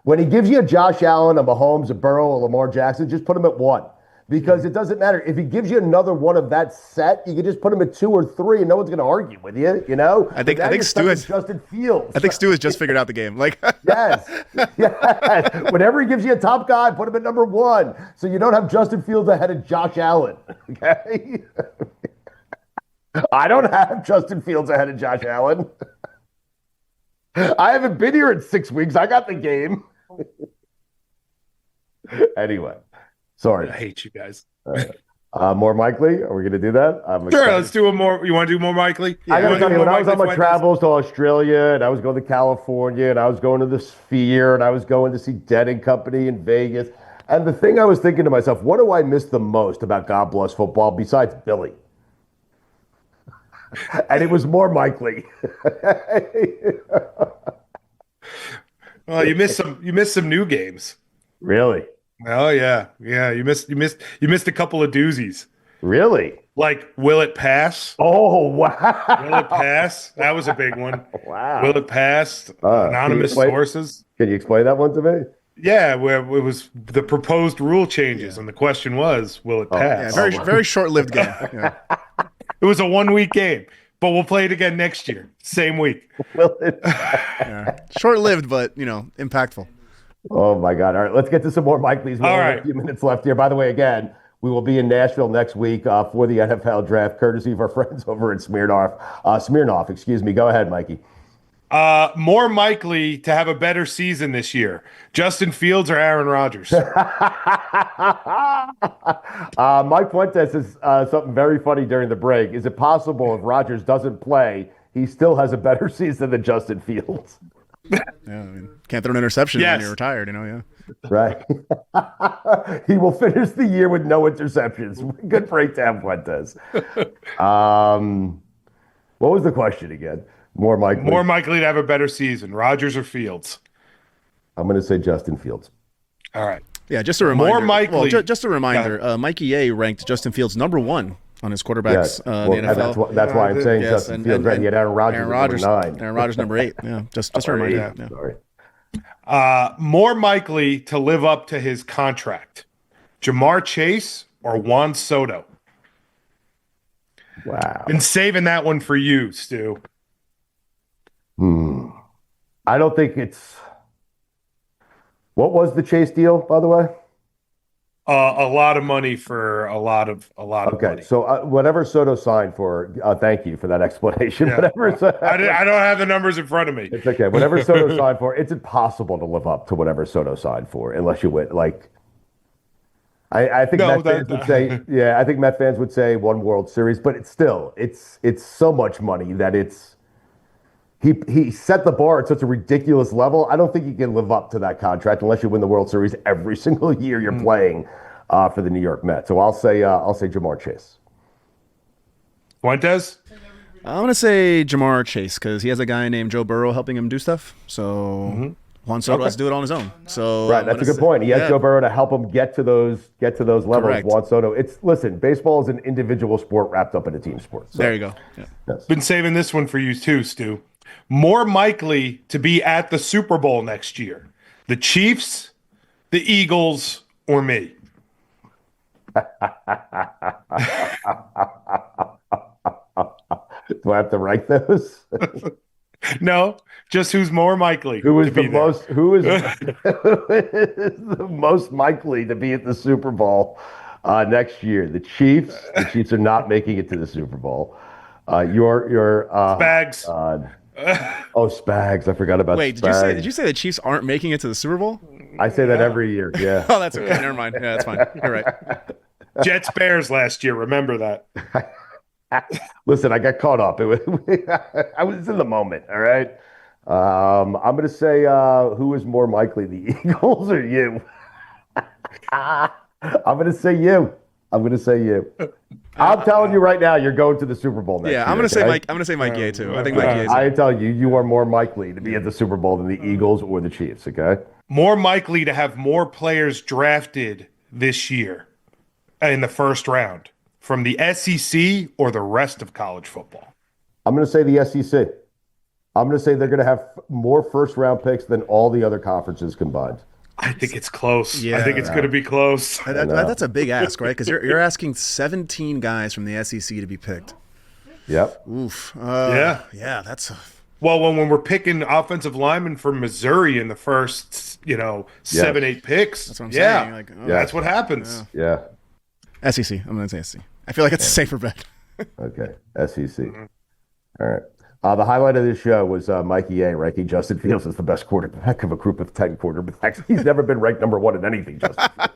When he gives you a Josh Allen, a Mahomes, a Burrow, a Lamar Jackson, just put him at one. Because it doesn't matter. If he gives you another one of that set, you can just put him at 2 or 3 and no one's going to argue with you, you know? I think Stu has Justin Fields. I think Stu has just figured out the game. Like, Yes. Yes. Whenever he gives you a top guy, put him at number 1. So you don't have Justin Fields ahead of Josh Allen. Okay? I don't have Justin Fields ahead of Josh Allen. I haven't been here in 6 weeks. I got the game. Anyway. Sorry. I hate you guys. More likely? Are we going to do that? I'm Sure, excited. let's do a more. You want to do more Mikely? I got to tell you, when I was on my Fuentes? travels to Australia, and I was going to California, and I was going to the Sphere, and I was going to see Dead and Company in Vegas. And the thing I was thinking to myself, what do I miss the most about God Bless Football besides Billy? And it was more likely. Well, you missed some new games. Really? Oh yeah. You missed a couple of doozies. Really? Like, will it pass? Oh, wow. Will it pass? That was a big one. Wow. Will it pass? Can Anonymous you explain- sources. Can you explain that one to me? Yeah, where it was the proposed rule changes, and the question was, will it yeah, pass? very short-lived game. Yeah. It was a 1-week game, but we'll play it again next year, same week. Will it? Yeah. Short-lived, but impactful. Oh, my God. All right, let's get to some more Mike-Lees. We All only have right. a few minutes left here. By the way, again, we will be in Nashville next week for the NFL draft, courtesy of our friends over at Smirnoff, excuse me. Go ahead, Mikey. More likely to have a better season this year, Justin Fields or Aaron Rodgers? Mike Fuentes says something very funny during the break. Is it possible if Rodgers doesn't play, he still has a better season than Justin Fields? Yeah, I mean, can't throw an interception Yes. when you're retired, yeah. Right. He will finish the year with no interceptions. Good breakdown, Fuentes. What was the question again? More likely. More likely to have a better season, Rodgers or Fields? I'm going to say Justin Fields. All right. Yeah, just a reminder. likely- just a reminder. Mikey A ranked Justin Fields number 1 on his quarterbacks Well, in the and NFL. that's why I'm saying Yes, Justin Fields. Right? He had Aaron Rodgers at number 9. Aaron Rodgers number 8. Yeah, just a reminder. Yeah. Sorry. More likely to live up to his contract, Jamar Chase or Juan Soto? Wow. Been saving that one for you, Stu. I don't think it's. What was the Chase deal, by the way? A lot of money for a lot of Okay, money. so whatever Soto signed for, thank you for that explanation. Yeah. Whatever, I don't have the numbers in front of me. it's okay. Whatever Soto signed for, it's impossible to live up to whatever Soto signed for unless you win. Like, I think No, Met fans would say, yeah, I think Met fans would say 1 World Series, but it's still, it's so much money that it's. He set the bar at such a ridiculous level. I don't think you can live up to that contract unless you win the World Series every single year you're playing for the New York Mets. So I'll say Jamar Chase. Fuentes? I'm going to say Jamar Chase because he has a guy named Joe Burrow helping him do stuff. So Juan Soto has to do it on his own. So Right, that's a good point. He has Joe Burrow to help him get to those levels. Correct. Juan Soto. Listen, baseball is an individual sport wrapped up in a team sport. So, There you go. Yeah. Been saving this one for you too, Stu. More likely to be at the Super Bowl next year, the Chiefs, the Eagles, or me? Do I have to rank those? No, just who's more likely. Who is to be the there. most? Who is the most likely to be at the Super Bowl next year? The Chiefs. The Chiefs are not making it to the Super Bowl. Your Bags? Spags. I forgot about. Wait, Spags. did you say the Chiefs aren't making it to the Super Bowl? I say that every year. Yeah. Oh, that's okay. Never mind. Yeah, that's fine. You're right. Jets Bears last year. Remember that. Listen, I got caught up. I was in the moment. All right. I'm going to say who is more likely, the Eagles or you? I'm going to say you. I'm telling you right now, you're going to the Super Bowl next year. Yeah, I'm gonna say okay? Mike. I'm gonna say Mikey A too. I think Mikey A. I tell you, you are more likely to be at the Super Bowl than the Eagles or the Chiefs. Okay. More likely to have more players drafted this year in the first round from the SEC or the rest of college football. I'm going to say the SEC. I'm going to say they're going to have more first-round picks than all the other conferences combined. I think it's close. Yeah. I think it's going to be close. That's a big ask, right? Because you're asking 17 guys from the SEC to be picked. Yep. Oof. Yeah. Yeah, that's. Well, when we're picking offensive linemen from Missouri in the first, 7-8 picks, That's what I'm saying. Like, that's what happens. Yeah. SEC. I'm going to say SEC. I feel like it's a safer bet. Okay. SEC. All right. The highlight of this show was Mikey A ranking Justin Fields as the best quarterback of a group of 10 quarterbacks. He's never been ranked number one in anything, Justin Fields.